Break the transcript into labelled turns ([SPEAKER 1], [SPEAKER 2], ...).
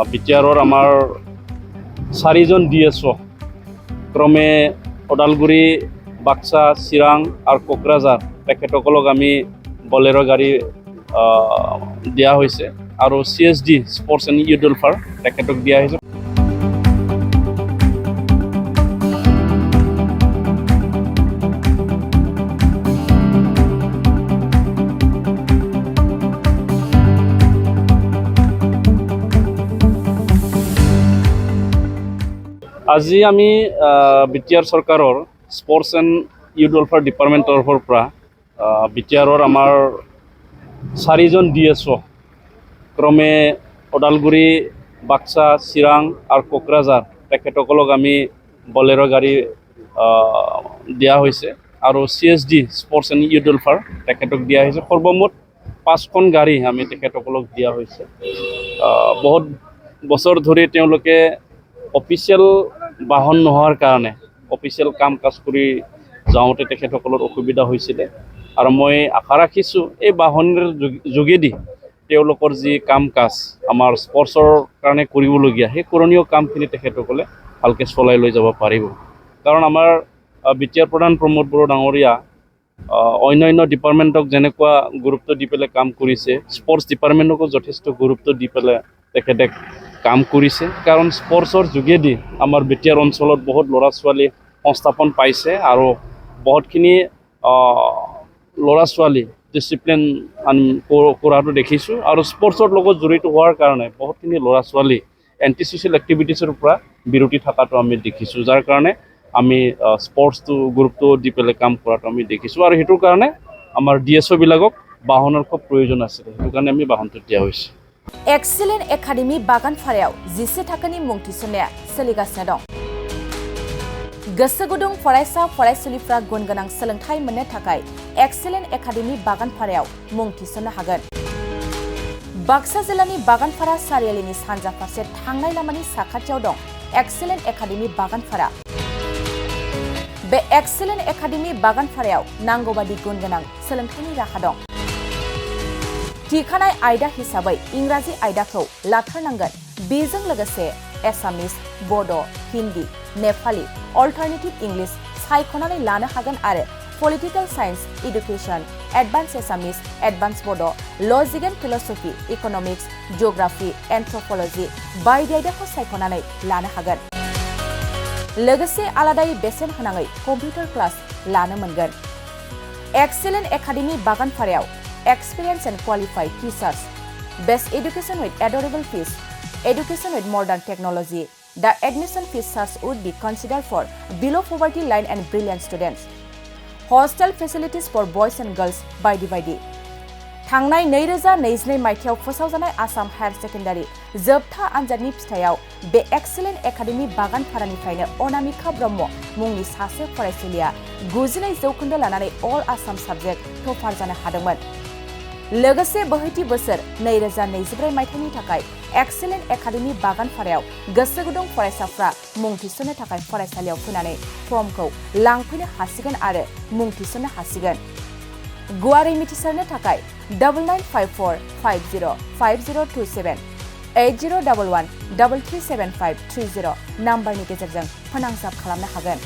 [SPEAKER 1] BTR আমাৰ 4জন DSO ক্ৰমে ওদালগুৰি, বাক্সা, চিৰাং আৰু কোকৰাঝাৰ তেখেতসকলক আমি বলেৰো গাড়ী দিয়া হৈছে আৰু CHD sports and youth welfare তেখেতক দিয়া হৈছে। আজি আমি BTR চৰকাৰৰ স্পৰ্টছ এণ্ড ইউথ ৱেলফেয়াৰ ডিপাৰ্টমেণ্টৰ তৰফৰ পৰা BTRৰ আমাৰ 4জন DSO ক্ৰমে ওদালগুৰি, বাক্সা, চিৰাং আৰু কোকৰাঝাৰ তেখেতসকলক আমি বলেৰো গাড়ী দিয়া হৈছে আৰু CHD sports and youth welfare তেখেতক দিয়া হৈছে। সৰ্বমুঠ 5খন গাড়ী আমি তেখেতসকলক দিয়া হৈছে। বহুত বছৰ ধৰি তেওঁলোকে অফিচিয়েল বাহন নোহোৱাৰ কাৰণে অফিচিয়েল কাম কাজ কৰি যাওঁতে তেখেতসকলৰ অসুবিধা হৈছিলে আৰু মই আশা ৰাখিছোঁ এই বাহনৰ যোগেদি তেওঁলোকৰ যি কাম কাজ আমাৰ স্পৰ্টছৰ কাৰণে কৰিবলগীয়া সেই কৰণীয় কামখিনি তেখেতসকলে ভালকৈ চলাই লৈ যাব পাৰিব। কাৰণ আমাৰ BTR প্ৰধান প্ৰমোদ বড়ো ডাঙৰীয়া অন্যান্য ডিপাৰ্টমেণ্টক যেনেকুৱা গুৰুত্ব দি পেলাই কাম কৰিছে, স্পৰ্টছ ডিপাৰ্টমেণ্টকো যথেষ্ট গুৰুত্ব দি পেলাই তেখেতে কাম কৰিছে। কাৰণ স্পৰ্টছৰ যোগেদি আমাৰ BTR অঞ্চলত বহুত ল'ৰা ছোৱালী সংস্থাপন পাইছে আৰু বহুতখিনি ল'ৰা ছোৱালী ডিচিপ্লিন কৰাটো দেখিছোঁ আৰু স্পৰ্টছৰ লগত জড়িত হোৱাৰ কাৰণে বহুতখিনি ল'ৰা ছোৱালী এণ্টি ছ'চিয়েল এক্টিভিটিছৰ পৰা বিৰতি থকাটো আমি দেখিছোঁ, যাৰ কাৰণে আমি স্পৰ্টছটো গুৰুত্ব দি পেলাই কাম কৰাটো আমি দেখিছোঁ আৰু সেইটোৰ কাৰণে আমাৰ DSO বিলাকক বাহনৰ খুব প্ৰয়োজন আছিলে, সেইটো কাৰণে আমি বাহনটো দিয়া হৈছে।
[SPEAKER 2] एक्सिलेन्ट एकाडेमि बागानफारायाव 10 थाखोनि मुं थिसननाया सोलिगासिनो दं। गोसो गुदुं फरायसा फरायसुलिफ्रा गुन गोनां सोलोंथाइ मोननो थाखाय एक्सिलेन्ट एकाडेमि बागानफारायाव मुं थिसननो हागोन। बाक्सा जिल्लानि बागानफारा सारियालिनि सानजा फारसे थांनाय लामानि साखाथियाव दं एक्सिलेन्ट एकाडेमि बागानफारा। बे एक्सिलेन्ट एकाडेमि बागानफारायाव नांगौबादि गुन गोनां सोलोंथाइनि राहा दं। थिखानाय आयदा हिसाबै इंराजि आयदाखौ लाथारनांगोन, बेजों लोगोसे एसामिस, बड', हिन्दी, नेपाली, अल्टारनेटिभ इंलिश सायख'नानै लानो हागोन आरो political science, education, advance Assamese, advance Bodo', logic and philosophy, economics, geography, anthropology बायदि आयदाखौ सायख'नानै लानो हागोन। लोगोसे आलादायै बेसेन होनाङै कम्पिउटार क्लास लानो मोनगोन। एक्सिलेन्ट एकाडेमि बागानफारायाव Experience and qualified teachers, best education with adorable fees, education with modern technology. The admission fees charge would be considered for below poverty line and brilliant students. Hostel facilities for boys and girls by the थांनाय 2022 मायथाइयाव फोसावजानाय Assam higher secondary जोबथा आनजादनि फिथाइयाव बे excellent academy बागानफारानिफ्रायनो Anamika ब्रह्म मुंनि सासे फरायसुलिया 92% लानानै अल Assam subject topper जानो हादोंमोन। लोगोसे बोहैथि बोसोर 2024 मायथाइनि थाखाय एक्सिलेन्ट एकाडेमि बागानफारायाव गोसो गुदुं फरायसाफ्रा मुं थिसननो थाखाय फरायसालियाव फैनानै फर्मखौ लांफैनो हासिगोन आरो मुं थिसननो हासिगोन। गुवारै मिथिसारनो थाखाय 9954505027 8011337530 नाम्बारनि गेजेरजों फोनांजाब खालामनो हागोन।